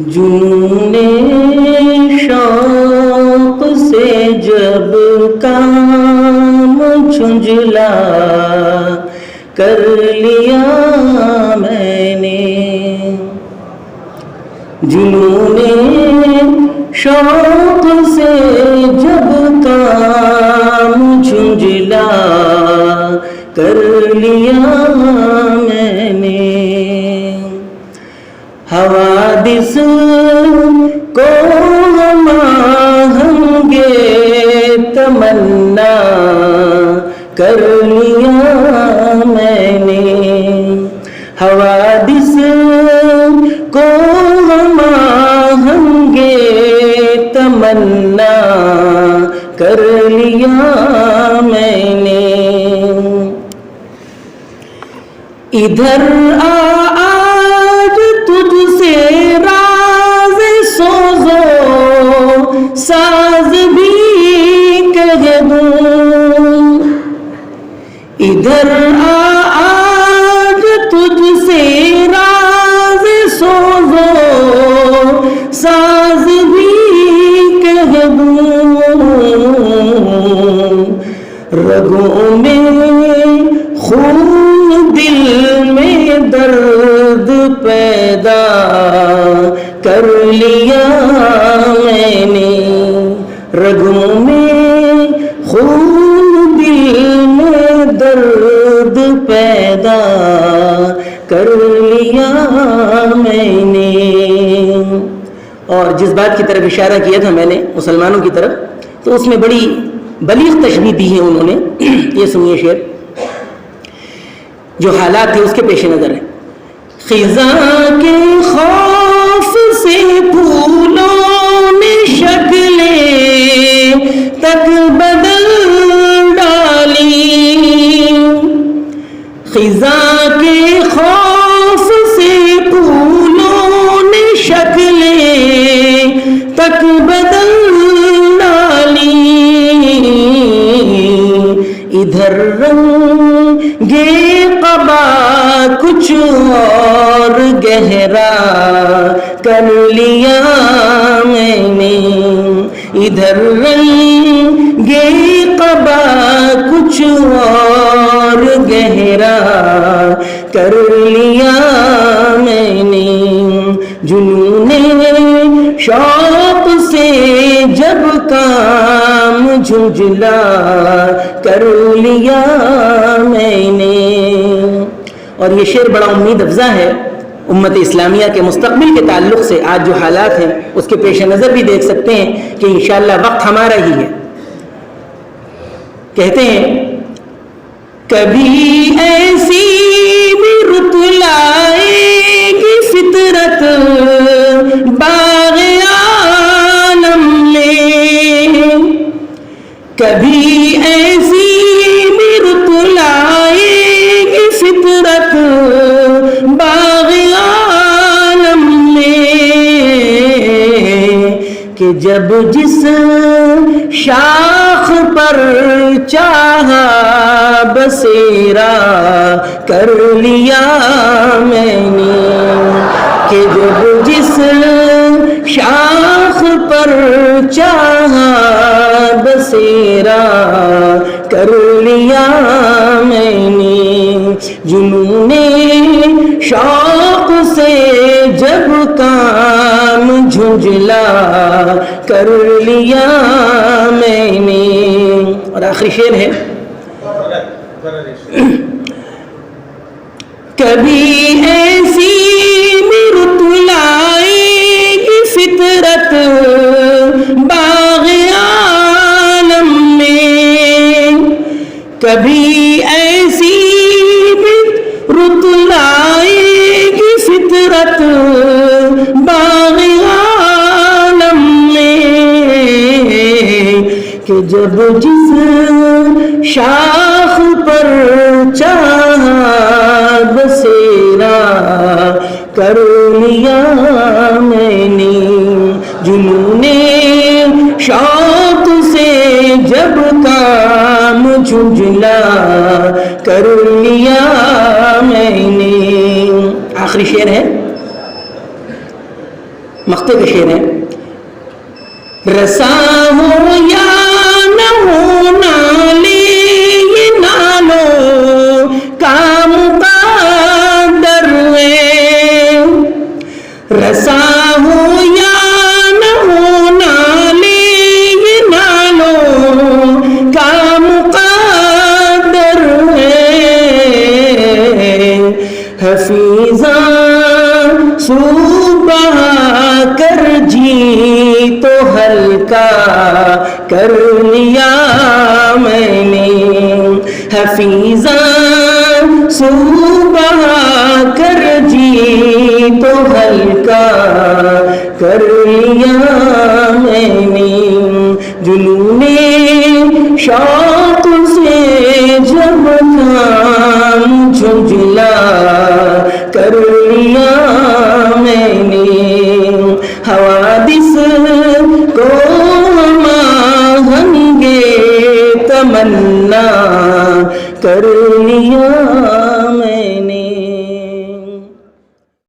جنون شوق سے جب کام جھنجھلا کر لیا میں نے، جنون شوق سے جب کام جھنجھلا کر لیا میں نے، حوادث کو مانگے تمنا کر لیا میں نے، حوادث کو مانگے تمنا کر لیا میں نے، ادھر آج تجھ سے راز سوزو ساز بھی کہہ دوں، ادھر آج تجھ سے راز سوزو ساز بھی کہہ دوں، رگوں میں خون دل میں درد پیدا کر لیا میں نے، رگوں میں خون دل میں درد پیدا کر لیا میں نے۔ اور جس بات کی طرف اشارہ کیا تھا میں نے مسلمانوں کی طرف، تو اس میں بڑی بلیغ تشبیہ دی ہے انہوں نے۔ یہ سنیے شعر، جو حالات تھے اس کے پیش نظر ہے۔ خزاں کے خوف سے پھولوں نے شکلیں تک بدل ڈالی، خزاں کے خوف سے پھولوں نے شکلیں تک بدل ڈالی، ادھر رنگے قبا کچھ اور گہرا کر لیا میں نے، ادھر رنگے قبا کچھ اور گہرا کر لیا میں نے، جنون شوق سے جب کام جھنجھلا کر لیا میں نے۔ اور یہ شعر بڑا امید افزا ہے امت اسلامیہ کے مستقبل کے تعلق سے۔ آج جو حالات ہیں اس کے پیش نظر بھی دیکھ سکتے ہیں کہ انشاءاللہ وقت ہمارا ہی ہے۔ کہتے ہیں کبھی ایسی بھی رت لائے گی فطرت باغ عالم میں، کبھی ایسی بھی رت لائے گی فطرت باغ عالم میں، کہ جب جس شاخ پر چاہا بسیرا کر لیا میں نے، کہ جب جس شاخ پر چاہا بسیرا کر لیا میں نے، جنون شوق سے جب کام جھنجھلا کر لیا میں نے۔ اور آخری شعر ہے، کبھی ایسی بھی رت لائے گی فطرت باغ عالم میں، کبھی ایسی بھی رت لائے گی فطرت باغ عالم میں، کہ جب جس شاخ پر چاہا بسیرا کر لیا میں نے، جنون شوق سے جب کام جھنجھلا کر لیا میں نے۔ آخری شعر ہے، مقطع کا شعر ہے. رسا ہو یا نہ ہو نالے یہ نالو کام قدر ہے. رسا ہو یا نہ ہو نالے یہ نالو کام قدر ہے. حفیظاں صبح کر جی تو ہلکا کر لیا میں نے. حفیظاں صبح کر جی تو ہلکا کر لیا میں نے. جنون شوق سے جب کام جھنجھلا کر لیا میں نے. حوادث کو آہنگے تمنا کر لیا